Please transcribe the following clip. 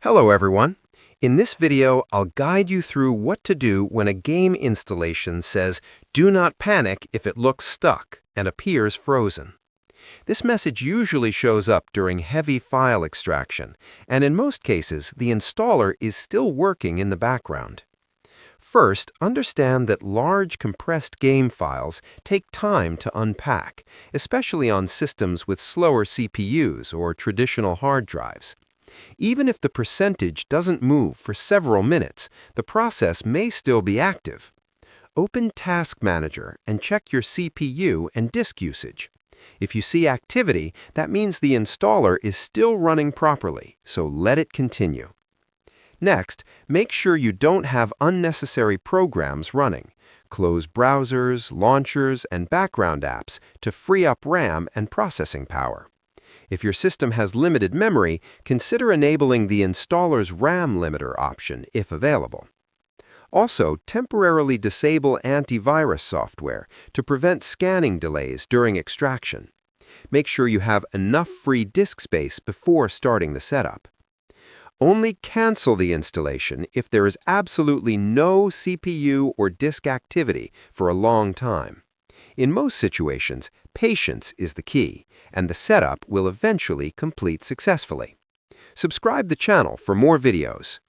Hello everyone. In this video, I'll guide you through what to do when a game installation says, "Do not panic if it looks stuck" and appears frozen. This message usually shows up during heavy file extraction, and in most cases, the installer is still working in the background. First, understand that large compressed game files take time to unpack, especially on systems with slower CPUs or traditional hard drives. Even if the percentage doesn't move for several minutes, the process may still be active. Open Task Manager and check your CPU and disk usage. If you see activity, that means the installer is still running properly, so let it continue. Next, make sure you don't have unnecessary programs running. Close browsers, launchers, and background apps to free up RAM and processing power. If your system has limited memory, consider enabling the installer's RAM limiter option if available. Also, temporarily disable antivirus software to prevent scanning delays during extraction. Make sure you have enough free disk space before starting the setup. Only cancel the installation if there is absolutely no CPU or disk activity for a long time. In most situations, patience is the key, and the setup will eventually complete successfully. Subscribe the channel for more videos.